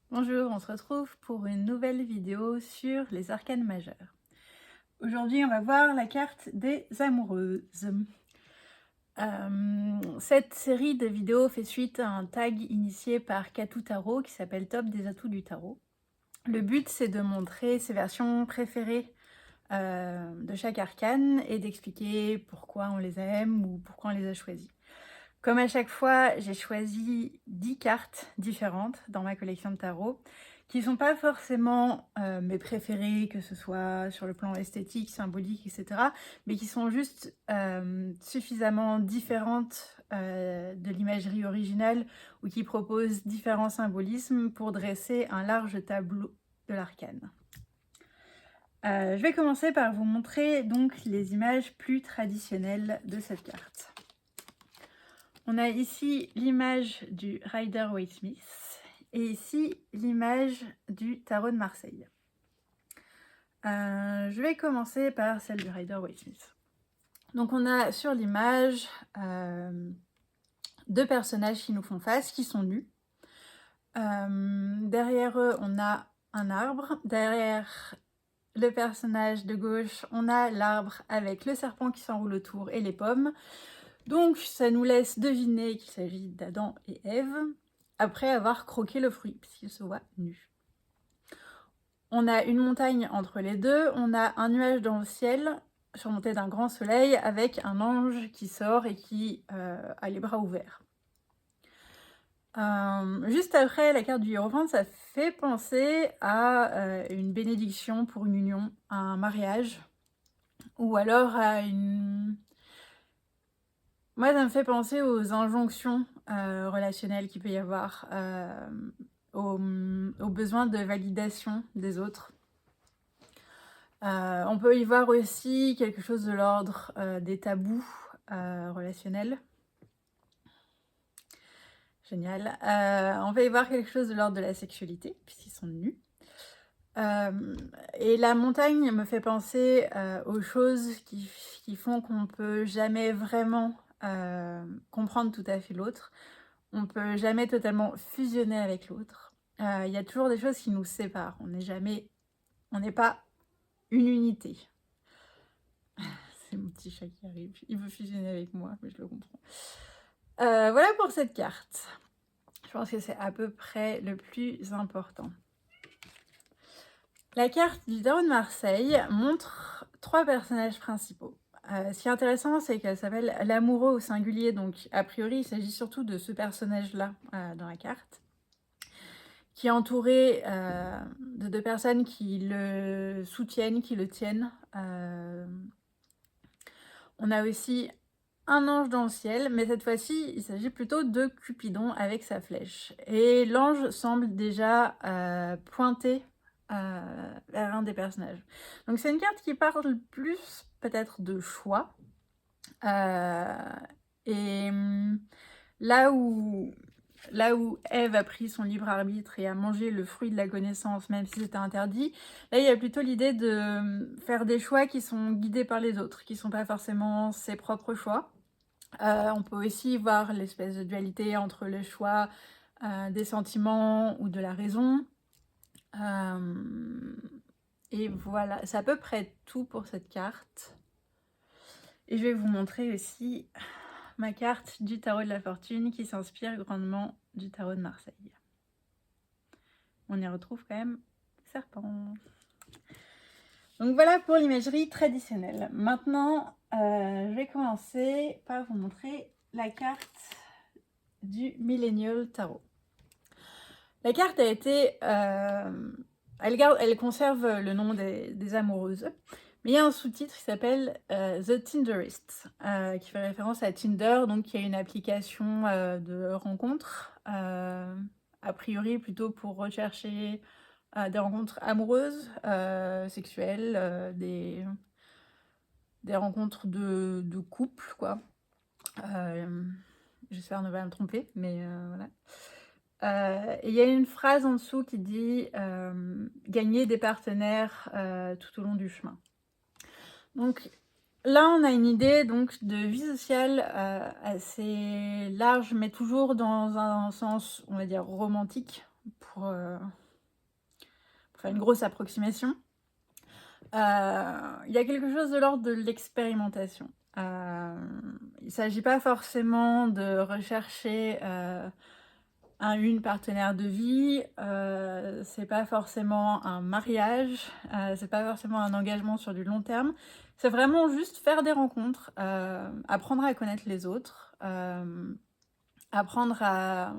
Bonjour, on se retrouve pour une nouvelle vidéo sur les arcanes majeures. Aujourd'hui, on va voir la carte des amoureuses. Cette série de vidéos fait suite à un tag initié par Katou Tarot qui s'appelle Top des atouts du tarot. Le but, c'est de montrer ses versions préférées de chaque arcane et d'expliquer pourquoi on les aime ou pourquoi on les a choisis. Comme à chaque fois, j'ai choisi 10 cartes différentes dans ma collection de tarot qui ne sont pas forcément mes préférées, que ce soit sur le plan esthétique, symbolique, etc., mais qui sont juste suffisamment différentes de l'imagerie originale ou qui proposent différents symbolismes pour dresser un large tableau de l'arcane. Je vais commencer par vous montrer donc les images plus traditionnelles de cette carte. On a ici l'image du Rider-Waite-Smith et ici l'image du tarot de Marseille. Je vais commencer par celle du Rider-Waite-Smith. Donc on a sur l'image deux personnages qui nous font face, qui sont nus. Derrière eux, on a un arbre. Derrière le personnage de gauche, on a l'arbre avec le serpent qui s'enroule autour et les pommes. Donc ça nous laisse deviner qu'il s'agit d'Adam et Ève, après avoir croqué le fruit, puisqu'ils se voient nus. On a une montagne entre les deux, on a un nuage dans le ciel, surmonté d'un grand soleil, avec un ange qui sort et qui a les bras ouverts. Juste après la carte du Hiérophante, ça fait penser à une bénédiction pour une union, à un mariage, ou alors à une... Moi, ça me fait penser aux injonctions relationnelles qu'il peut y avoir, aux besoins de validation des autres. On peut y voir aussi quelque chose de l'ordre des tabous relationnels. Génial. On peut y voir quelque chose de l'ordre de la sexualité, puisqu'ils sont nus. Et la montagne me fait penser aux choses qui font qu'on ne peut jamais vraiment comprendre tout à fait l'autre. On ne peut jamais totalement fusionner avec l'autre. Il y a toujours des choses qui nous séparent. On n'est pas une unité. C'est mon petit chat qui arrive. Il veut fusionner avec moi, mais je le comprends. Voilà pour cette carte. Je pense que c'est à peu près le plus important. La carte du tarot de Marseille montre trois personnages principaux. Ce qui est intéressant, c'est qu'elle s'appelle l'amoureux au singulier, donc a priori il s'agit surtout de ce personnage-là dans la carte, qui est entouré de deux personnes qui le soutiennent, qui le tiennent. On a aussi un ange dans le ciel, mais cette fois-ci il s'agit plutôt de Cupidon avec sa flèche. Et l'ange semble déjà pointer vers un des personnages. Donc c'est une carte qui parle plus peut-être de choix. Et là où Ève a pris son libre arbitre et a mangé le fruit de la connaissance, même si c'était interdit, là il y a plutôt l'idée de faire des choix qui sont guidés par les autres, qui ne sont pas forcément ses propres choix. On peut aussi voir l'espèce de dualité entre le choix des sentiments ou de la raison. Et voilà, c'est à peu près tout pour cette carte. Et je vais vous montrer aussi ma carte du tarot de la fortune qui s'inspire grandement du tarot de Marseille. On y retrouve quand même le serpent. Donc voilà pour l'imagerie traditionnelle. Maintenant, je vais commencer par vous montrer la carte du Millennial Tarot. La carte a été... elle conserve le nom des amoureuses, mais il y a un sous-titre qui s'appelle The Tinderist, qui fait référence à Tinder, donc qui est une application de rencontres, a priori plutôt pour rechercher des rencontres amoureuses, sexuelles, des rencontres de couple, quoi. J'espère ne pas me tromper, mais voilà. Il y a une phrase en dessous qui dit gagner des partenaires tout au long du chemin. Donc là, on a une idée donc de vie sociale assez large, mais toujours dans un sens, on va dire, romantique pour faire une grosse approximation. Il y a quelque chose de l'ordre de l'expérimentation. Il ne s'agit pas forcément de rechercher une partenaire de vie, c'est pas forcément un mariage, c'est pas forcément un engagement sur du long terme. C'est vraiment juste faire des rencontres, apprendre à connaître les autres, apprendre à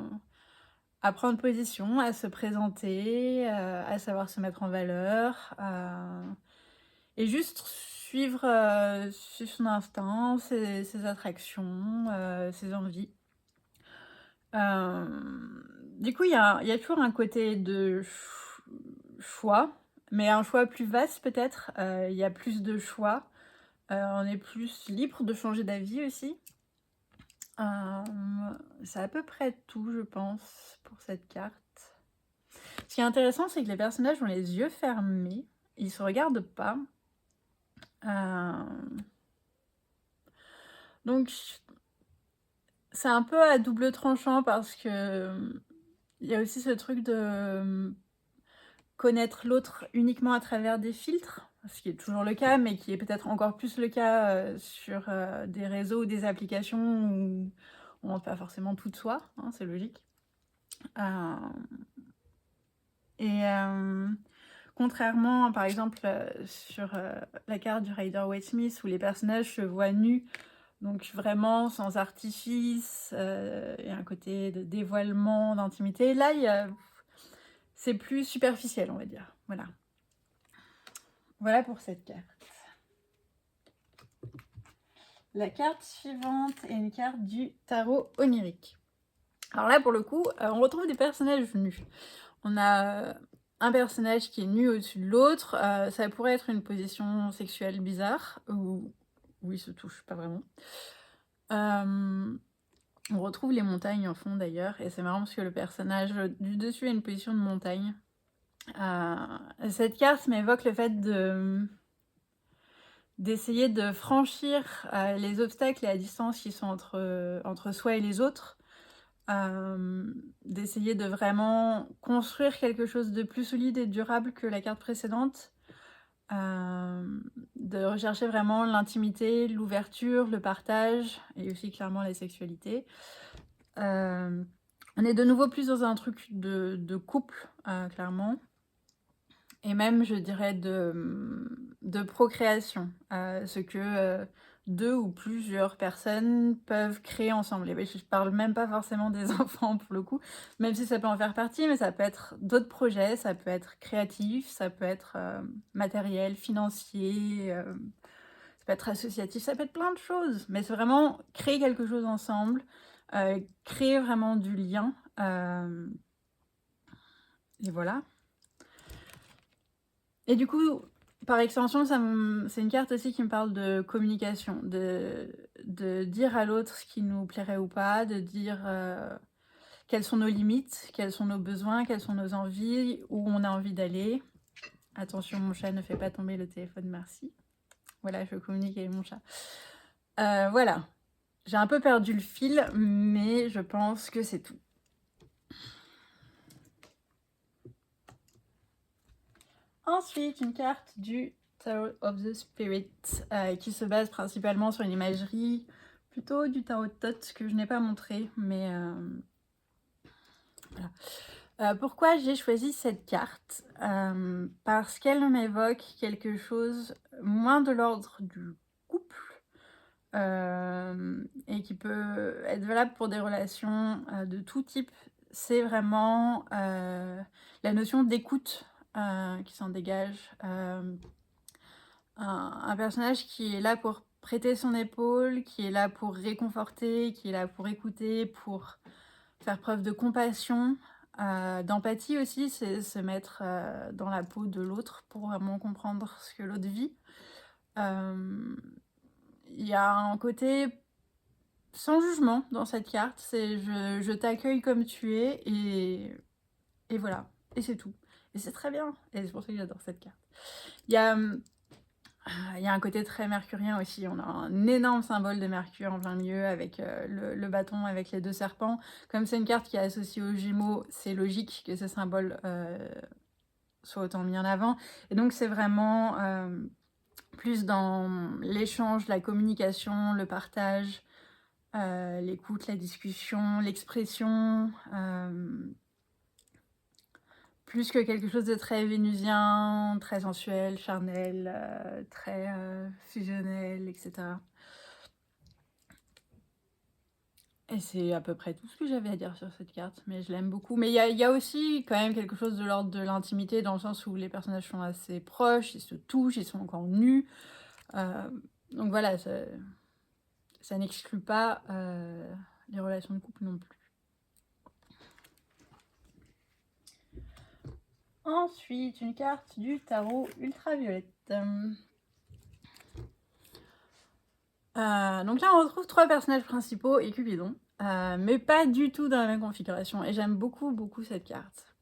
prendre position, à se présenter, à savoir se mettre en valeur, et juste suivre son instinct, ses attractions, ses envies. Du coup, il y a toujours un côté de choix, mais un choix plus vaste peut-être. Il y a plus de choix. On est plus libre de changer d'avis aussi. C'est à peu près tout, je pense, pour cette carte. Ce qui est intéressant, c'est que les personnages ont les yeux fermés. Ils se regardent pas. Donc, c'est un peu à double tranchant parce que il y a aussi ce truc de connaître l'autre uniquement à travers des filtres, ce qui est toujours le cas, mais qui est peut-être encore plus le cas sur des réseaux ou des applications où on montre pas forcément tout de soi, hein, c'est logique. Contrairement, par exemple, sur la carte du Rider-Waite Smith, où les personnages se voient nus, donc vraiment sans artifice, et un côté de dévoilement, d'intimité. Là, c'est plus superficiel, on va dire. Voilà. Voilà pour cette carte. La carte suivante est une carte du tarot onirique. Alors là, pour le coup, on retrouve des personnages nus. On a un personnage qui est nu au-dessus de l'autre. Ça pourrait être une position sexuelle bizarre, où ils se touchent pas vraiment. On retrouve les montagnes en fond d'ailleurs, et c'est marrant parce que le personnage du dessus a une position de montagne. Cette carte m'évoque le fait d'essayer de franchir les obstacles et la distance qui sont entre soi et les autres, d'essayer de vraiment construire quelque chose de plus solide et durable que la carte précédente, de rechercher vraiment l'intimité, l'ouverture, le partage et aussi clairement la sexualité. On est de nouveau plus dans un truc de couple, clairement. Et même, je dirais, de procréation. Ce que deux ou plusieurs personnes peuvent créer ensemble. Et je parle même pas forcément des enfants pour le coup, même si ça peut en faire partie, mais ça peut être d'autres projets, ça peut être créatif, ça peut être matériel, financier, ça peut être associatif, ça peut être plein de choses. Mais c'est vraiment créer quelque chose ensemble, créer vraiment du lien. Et voilà. Et du coup, par extension, c'est une carte aussi qui me parle de communication, de dire à l'autre ce qui nous plairait ou pas, de dire quelles sont nos limites, quels sont nos besoins, quelles sont nos envies, où on a envie d'aller. Attention, mon chat ne fait pas tomber le téléphone, merci. Voilà, je communique avec mon chat. Voilà, j'ai un peu perdu le fil, mais je pense que c'est tout. Ensuite, une carte du Tarot of the Spirit qui se base principalement sur une imagerie plutôt du tarot de Thoth que je n'ai pas montré, mais voilà. Pourquoi j'ai choisi cette carte parce qu'elle m'évoque quelque chose moins de l'ordre du couple et qui peut être valable pour des relations de tout type. C'est vraiment la notion d'écoute qui s'en dégage. Un personnage qui est là pour prêter son épaule, qui est là pour réconforter, qui est là pour écouter, pour faire preuve de compassion, d'empathie aussi, c'est se mettre dans la peau de l'autre pour vraiment comprendre ce que l'autre vit. Il y a un côté sans jugement dans cette carte, c'est je t'accueille comme tu es et voilà, et c'est tout. Et c'est très bien, et c'est pour ça que j'adore cette carte. Il y a Il y a un côté très mercurien aussi. On a un énorme symbole de Mercure en plein milieu avec le bâton avec les 2 serpents. Comme c'est une carte qui est associée aux Gémeaux, c'est logique que ce symbole soit autant mis en avant. Et donc c'est vraiment plus dans l'échange, la communication, le partage, l'écoute, la discussion, l'expression, plus que quelque chose de très vénusien, très sensuel, charnel, très fusionnel, etc. Et c'est à peu près tout ce que j'avais à dire sur cette carte, mais je l'aime beaucoup. Mais il y a aussi quand même quelque chose de l'ordre de l'intimité, dans le sens où les personnages sont assez proches, ils se touchent, ils sont encore nus. Donc voilà, ça n'exclut pas les relations de couple non plus. Ensuite, une carte du tarot ultraviolette. Donc là, on retrouve 3 personnages principaux et Cupidon, mais pas du tout dans la même configuration. Et j'aime beaucoup, beaucoup cette carte.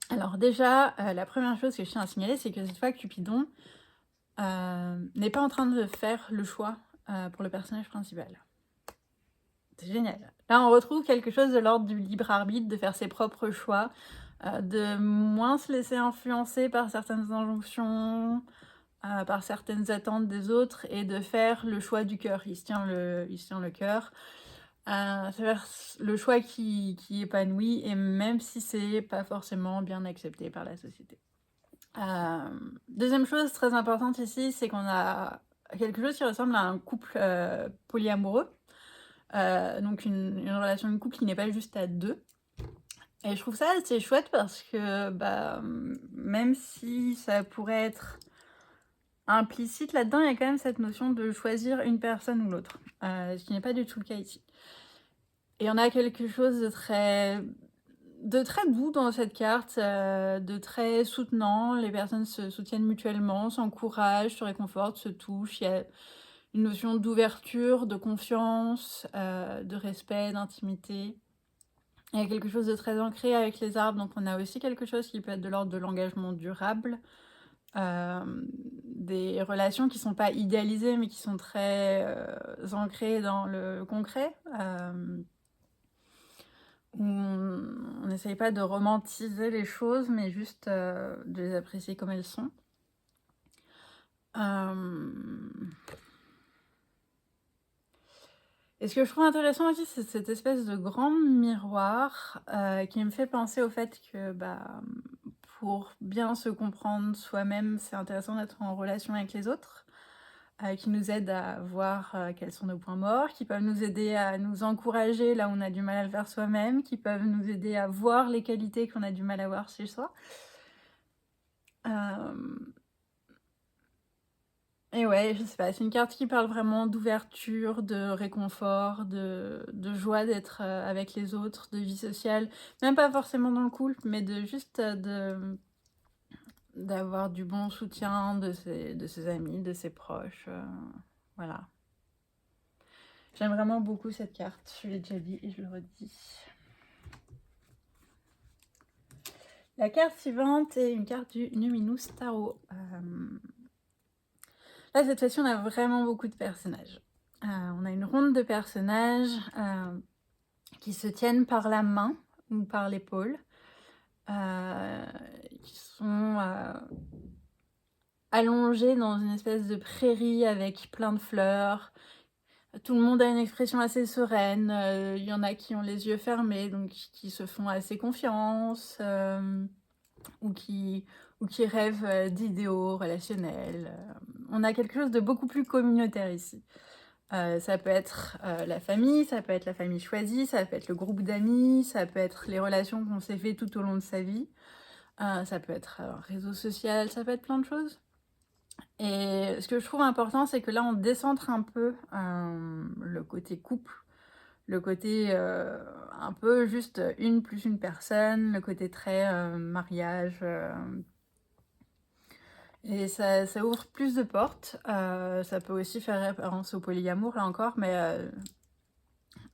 Alors déjà, la première chose que je tiens à signaler, c'est que cette fois, Cupidon n'est pas en train de faire le choix pour le personnage principal. C'est génial. Là, on retrouve quelque chose de l'ordre du libre arbitre, de faire ses propres choix, de moins se laisser influencer par certaines injonctions, par certaines attentes des autres, et de faire le choix du cœur. Il se tient le cœur. C'est faire le choix qui épanouit, et même si c'est pas forcément bien accepté par la société. Deuxième chose très importante ici, c'est qu'on a quelque chose qui ressemble à un couple polyamoureux. Donc une relation de couple qui n'est pas juste à 2. Et je trouve ça assez chouette parce que même si ça pourrait être implicite là-dedans, il y a quand même cette notion de choisir une personne ou l'autre, ce qui n'est pas du tout le cas ici. Et on a quelque chose de très doux dans cette carte, de très soutenant. Les personnes se soutiennent mutuellement, s'encouragent, se réconfortent, se touchent. Il y a une notion d'ouverture, de confiance, de respect, d'intimité. Il y a quelque chose de très ancré avec les arbres, donc on a aussi quelque chose qui peut être de l'ordre de l'engagement durable. Des relations qui ne sont pas idéalisées, mais qui sont très ancrées dans le concret. Où on n'essaye pas de romantiser les choses, mais juste de les apprécier comme elles sont. Et ce que je trouve intéressant aussi, c'est cette espèce de grand miroir qui me fait penser au fait que pour bien se comprendre soi-même, c'est intéressant d'être en relation avec les autres, qui nous aident à voir quels sont nos points morts, qui peuvent nous aider à nous encourager là où on a du mal à le faire soi-même, qui peuvent nous aider à voir les qualités qu'on a du mal à voir chez soi. Et ouais, je sais pas, c'est une carte qui parle vraiment d'ouverture, de réconfort, de joie d'être avec les autres, de vie sociale, même pas forcément dans le couple, mais de juste d'avoir du bon soutien de ses amis, de ses proches, voilà. J'aime vraiment beaucoup cette carte, je l'ai déjà dit et je le redis. La carte suivante est une carte du Numinous Tarot. Là, cette fois-ci, on a vraiment beaucoup de personnages. On a une ronde de personnages qui se tiennent par la main ou par l'épaule, qui sont allongés dans une espèce de prairie avec plein de fleurs. Tout le monde a une expression assez sereine. Il y en a qui ont les yeux fermés, donc qui se font assez confiance, ou qui rêvent d'idéaux relationnels. On a quelque chose de beaucoup plus communautaire ici. Ça peut être la famille, ça peut être la famille choisie, ça peut être le groupe d'amis, ça peut être les relations qu'on s'est fait tout au long de sa vie, ça peut être un réseau social, ça peut être plein de choses. Et ce que je trouve important, c'est que là, on décentre un peu le côté couple, le côté un peu juste une plus une personne, le côté très mariage. Et ça ouvre plus de portes. Ça peut aussi faire référence au polyamour, là encore, mais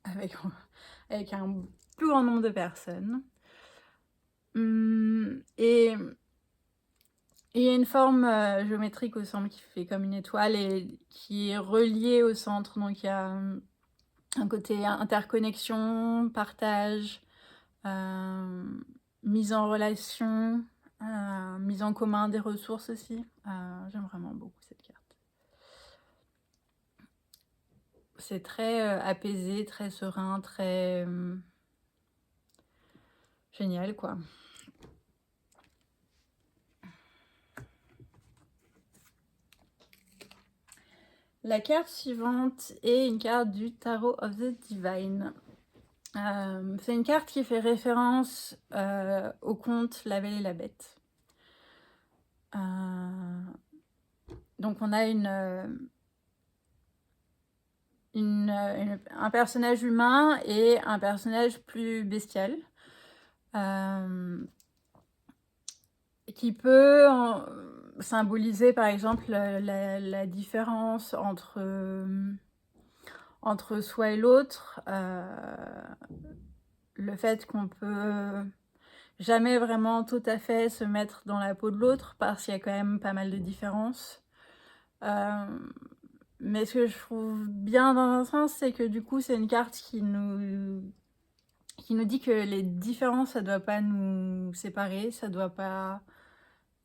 avec un plus grand nombre de personnes. Et il y a une forme géométrique au centre qui fait comme une étoile et qui est reliée au centre. Donc il y a un côté interconnexion, partage, mise en relation, mise en commun des ressources aussi. J'aime vraiment beaucoup cette carte. C'est très apaisé, très serein, très génial quoi. La carte suivante est une carte du Tarot of the Divine. C'est une carte qui fait référence au conte La Belle et la Bête. Donc on a un personnage humain et un personnage plus bestial qui peut symboliser par exemple la différence entre soi et l'autre, le fait qu'on peut jamais vraiment tout à fait se mettre dans la peau de l'autre parce qu'il y a quand même pas mal de différences. Mais ce que je trouve bien dans un sens, c'est que du coup c'est une carte qui nous dit que les différences, ça doit pas nous séparer, ça doit pas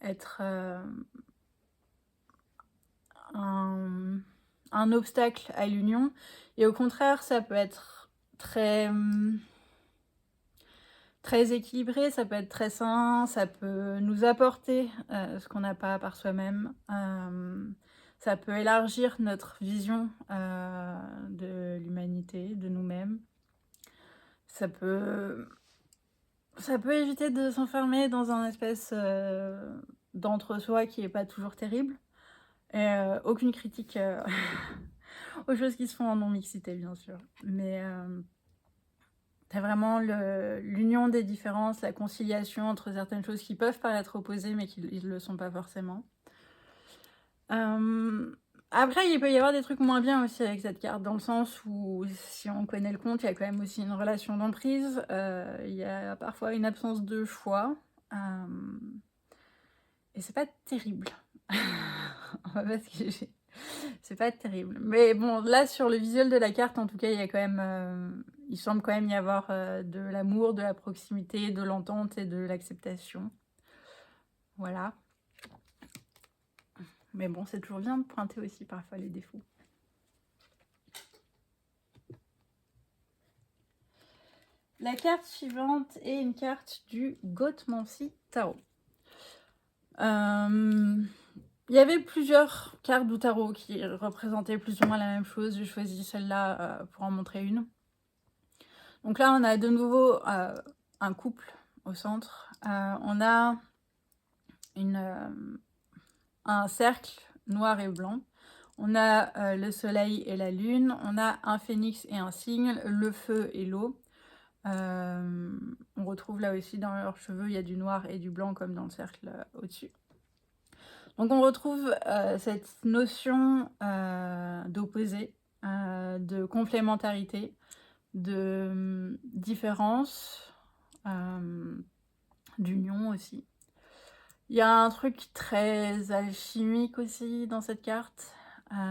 être un obstacle à l'union. Et au contraire, ça peut être très équilibré, ça peut être très sain, ça peut nous apporter ce qu'on n'a pas par soi-même. Ça peut élargir notre vision de l'humanité, de nous-mêmes. Ça peut éviter de s'enfermer dans un espèce d'entre-soi qui n'est pas toujours terrible. Et aucune critique aux choses qui se font en non-mixité, bien sûr. Mais c'est vraiment l'union des différences, la conciliation entre certaines choses qui peuvent paraître opposées, mais qui ne le sont pas forcément. Après, il peut y avoir des trucs moins bien aussi avec cette carte, dans le sens où, si on connaît le conte, il y a quand même aussi une relation d'emprise, il y a parfois une absence de choix, et c'est pas terrible. On va pas se cacher. C'est pas terrible. Mais bon, là, sur le visuel de la carte, en tout cas, il y a quand même... il semble quand même y avoir de l'amour, de la proximité, de l'entente et de l'acceptation. Voilà. Mais bon, c'est toujours bien de pointer aussi parfois les défauts. La carte suivante est une carte du Goatmancy Tarot. Il y avait plusieurs cartes du tarot qui représentaient plus ou moins la même chose. J'ai choisi celle-là pour en montrer une. Donc là, on a de nouveau un couple au centre. On a un cercle noir et blanc. On a le soleil et la lune. On a un phénix et un cygne, le feu et l'eau. On retrouve là aussi dans leurs cheveux, il y a du noir et du blanc comme dans le cercle au-dessus. Donc on retrouve cette notion d'opposé, de complémentarité, de différence, d'union aussi. Il y a un truc très alchimique aussi dans cette carte. Je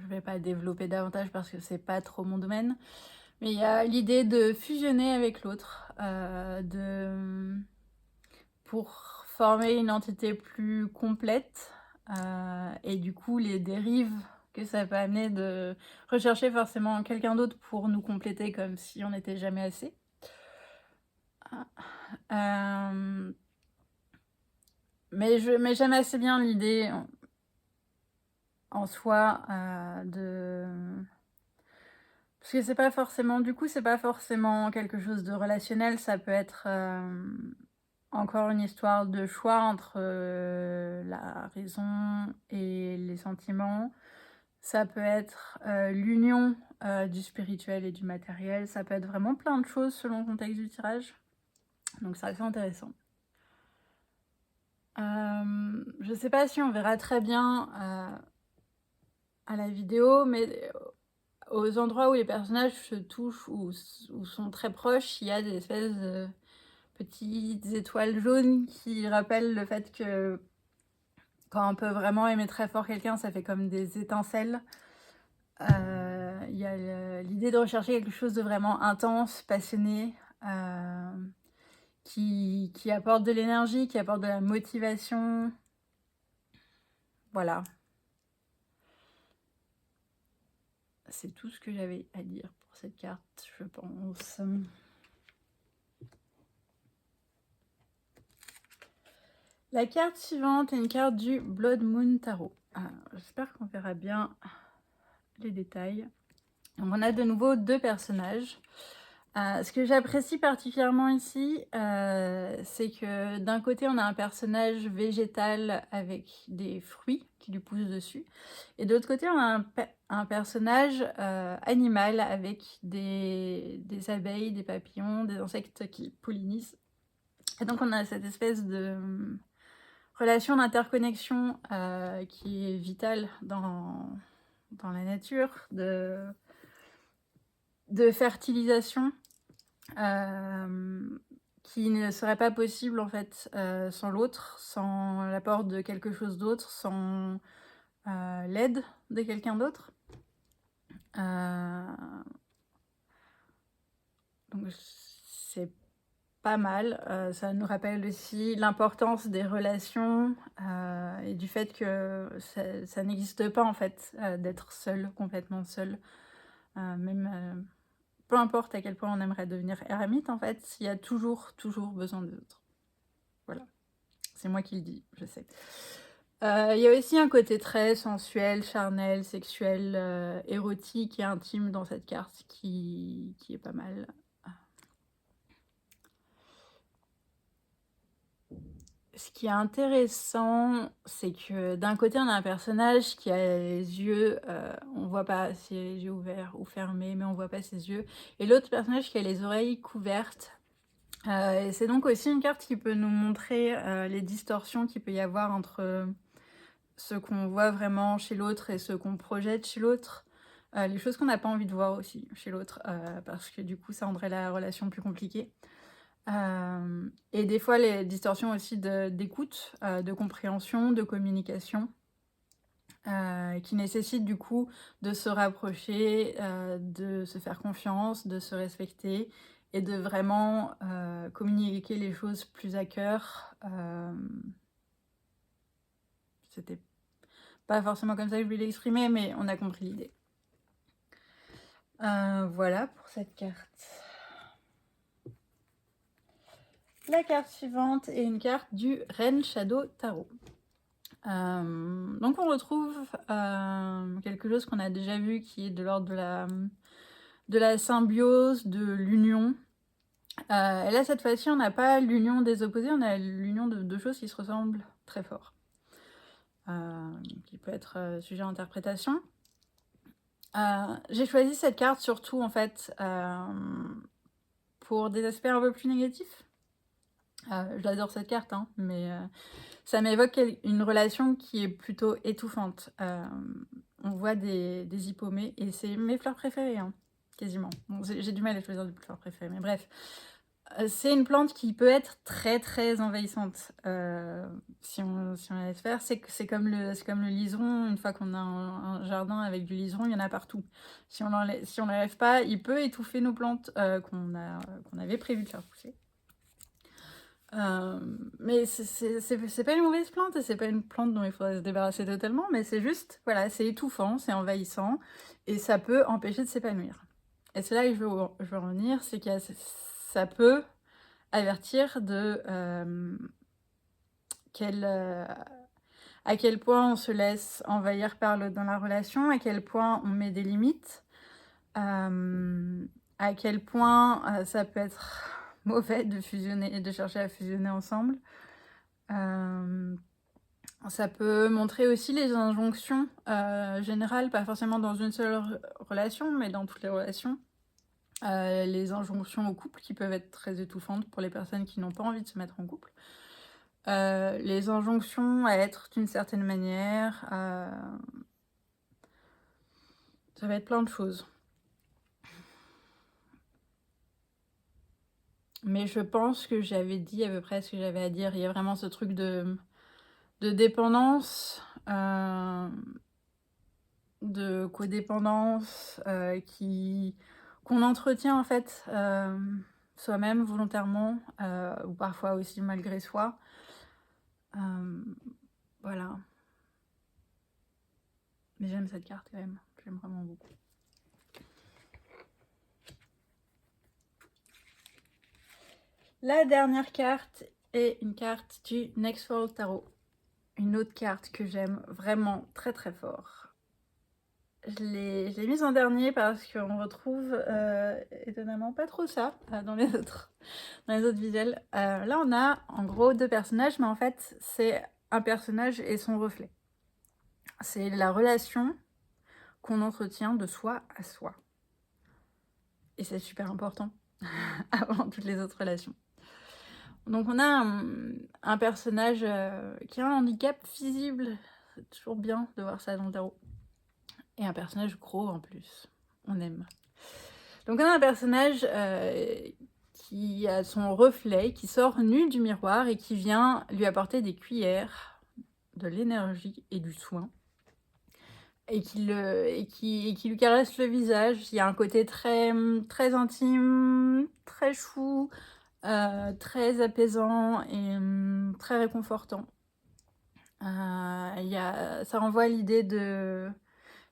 vais pas développer davantage parce que c'est pas trop mon domaine. Mais il y a l'idée de fusionner avec l'autre, pour former une entité plus complète. Et du coup, les dérives que ça peut amener de rechercher forcément quelqu'un d'autre pour nous compléter comme si on n'était jamais assez. Mais j'aime assez bien l'idée en soi de... Parce que c'est pas forcément... Du coup, c'est pas forcément quelque chose de relationnel. Ça peut être encore une histoire de choix entre la raison et les sentiments. Ça peut être l'union du spirituel et du matériel. Ça peut être vraiment plein de choses selon le contexte du tirage. Donc c'est assez intéressant. Je sais pas si on verra très bien à la vidéo, mais aux endroits où les personnages se touchent ou sont très proches, il y a des espèces de petites étoiles jaunes qui rappellent le fait que quand on peut vraiment aimer très fort quelqu'un, ça fait comme des étincelles. Il y a l'idée de rechercher quelque chose de vraiment intense, passionné, qui apporte de l'énergie, qui apporte de la motivation. Voilà. C'est tout ce que j'avais à dire pour cette carte, je pense. La carte suivante est une carte du Blood Moon Tarot. J'espère qu'on verra bien les détails. Donc on a de nouveau 2 personnages. Ce que j'apprécie particulièrement ici, c'est que d'un côté on a un personnage végétal avec des fruits qui lui poussent dessus, et de l'autre côté on a un personnage animal avec des abeilles, des papillons, des insectes qui pollinisent. Et donc on a cette espèce de relation d'interconnexion qui est vitale dans la nature, de fertilisation, qui ne serait pas possible en fait sans l'autre, sans l'apport de quelque chose d'autre, sans l'aide de quelqu'un d'autre. Donc c'est pas mal. Ça nous rappelle aussi l'importance des relations et du fait que ça n'existe pas en fait d'être seul, complètement seul. Même peu importe à quel point on aimerait devenir ermite, en fait, il y a toujours besoin des autres. Voilà. C'est moi qui le dis, je sais. Il y a aussi un côté très sensuel, charnel, sexuel, érotique et intime dans cette carte qui est pas mal. Ce qui est intéressant, c'est que d'un côté, on a un personnage qui a les yeux, on voit pas si les yeux ouverts ou fermés, mais on voit pas ses yeux. Et l'autre personnage qui a les oreilles couvertes. Et c'est donc aussi une carte qui peut nous montrer les distorsions qu'il peut y avoir entre ce qu'on voit vraiment chez l'autre et ce qu'on projette chez l'autre. Les choses qu'on n'a pas envie de voir aussi chez l'autre, parce que du coup, ça rendrait la relation plus compliquée. Et des fois, les distorsions aussi d'écoute, de compréhension, de communication, qui nécessitent du coup de se rapprocher, de se faire confiance, de se respecter et de vraiment communiquer les choses plus à cœur. C'était pas forcément comme ça que je voulais l'exprimer, mais on a compris l'idée. Voilà pour cette carte. La carte suivante est une carte du Ren Shadow Tarot. Donc on retrouve quelque chose qu'on a déjà vu qui est de l'ordre de la symbiose, de l'union. Et là cette fois-ci on n'a pas l'union des opposés, on a l'union de deux choses qui se ressemblent très fort. Qui peut être sujet à interprétation. J'ai choisi cette carte surtout en fait pour des aspects un peu plus négatifs. J'adore cette carte, hein, mais ça m'évoque une relation qui est plutôt étouffante. On voit des hippomées, et c'est mes fleurs préférées, hein, quasiment. Bon, j'ai du mal à choisir des fleurs préférées, mais bref. C'est une plante qui peut être très envahissante si on la laisse faire. C'est comme le liseron. Une fois qu'on a un jardin avec du liseron, il y en a partout. Si on l'enlève pas, il peut étouffer nos plantes qu'on avait prévu de faire pousser. Mais c'est pas une mauvaise plante, et c'est pas une plante dont il faudrait se débarrasser totalement, mais c'est juste, voilà, c'est étouffant, c'est envahissant, et ça peut empêcher de s'épanouir. Et c'est là que je veux en venir, c'est que ça peut avertir de à quel point on se laisse envahir par l'autre dans la relation, à quel point on met des limites, à quel point ça peut être mauvais de fusionner et de chercher à fusionner ensemble. Ça peut montrer aussi les injonctions générales, pas forcément dans une seule relation, mais dans toutes les relations. Les injonctions au couple qui peuvent être très étouffantes pour les personnes qui n'ont pas envie de se mettre en couple. Les injonctions à être d'une certaine manière. Ça va être plein de choses. Mais je pense que j'avais dit à peu près ce que j'avais à dire. Il y a vraiment ce truc de dépendance, de codépendance, qu'on entretient en fait, soi-même volontairement, ou parfois aussi malgré soi. Hem, voilà. Mais j'aime cette carte quand même, j'aime vraiment beaucoup. La dernière carte est une carte du Next World Tarot. Une autre carte que j'aime vraiment très très fort. Je l'ai mise en dernier parce qu'on retrouve étonnamment pas trop ça dans les autres visuels. Là on a en gros 2 personnages, mais en fait c'est un personnage et son reflet. C'est la relation qu'on entretient de soi à soi. Et c'est super important avant toutes les autres relations. Donc on a un personnage qui a un handicap visible, c'est toujours bien de voir ça dans le tarot. Et un personnage gros en plus, on aime. Donc on a un personnage qui a son reflet, qui sort nu du miroir et qui vient lui apporter des cuillères, de l'énergie et du soin. Et qui lui caresse le visage. Il y a un côté très, très intime, très chou, très apaisant et très réconfortant. Ça renvoie à l'idée de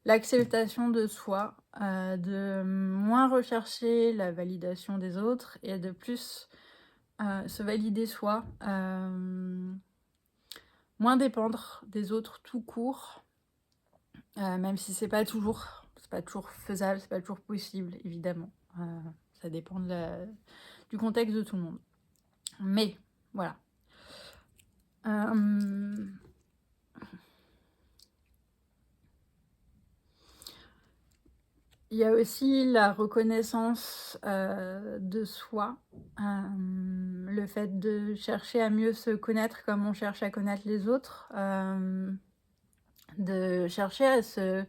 l'acceptation de soi, de moins rechercher la validation des autres et de plus se valider soi, moins dépendre des autres tout court, même si c'est pas toujours faisable, c'est pas toujours possible, évidemment. Ça dépend du contexte de tout le monde. Mais voilà. Il y a aussi la reconnaissance de soi, le fait de chercher à mieux se connaître comme on cherche à connaître les autres, de chercher à se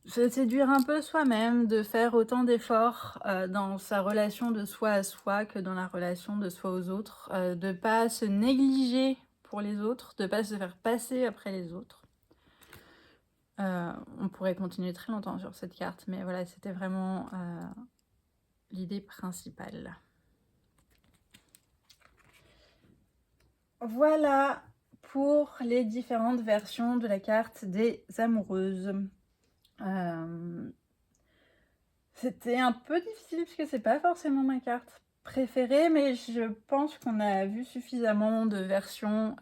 séduire un peu soi-même, de faire autant d'efforts dans sa relation de soi à soi que dans la relation de soi aux autres, de ne pas se négliger pour les autres, de ne pas se faire passer après les autres. On pourrait continuer très longtemps sur cette carte, mais voilà, c'était vraiment l'idée principale. Voilà pour les différentes versions de la carte des amoureuses. C'était un peu difficile parce que c'est pas forcément ma carte préférée, mais je pense qu'on a vu suffisamment de versions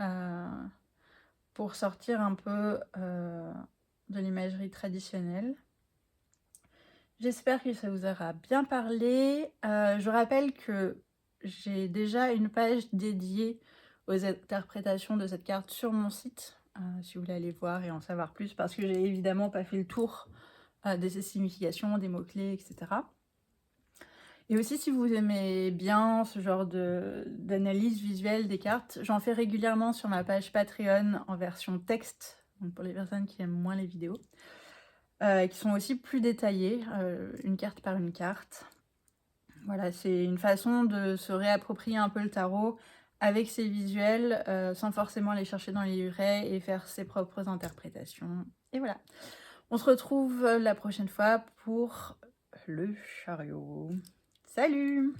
pour sortir un peu de l'imagerie traditionnelle. J'espère que ça vous aura bien parlé. Je rappelle que j'ai déjà une page dédiée aux interprétations de cette carte sur mon site, si vous voulez aller voir et en savoir plus, parce que j'ai évidemment pas fait le tour de ses significations, des mots-clés, etc. Et aussi, si vous aimez bien ce genre d'analyse visuelle des cartes, j'en fais régulièrement sur ma page Patreon en version texte, donc pour les personnes qui aiment moins les vidéos. Qui sont aussi plus détaillées, une carte par une carte. Voilà, c'est une façon de se réapproprier un peu le tarot avec ses visuels, sans forcément aller chercher dans les livrets et faire ses propres interprétations. Et voilà. On se retrouve la prochaine fois pour le chariot. Salut!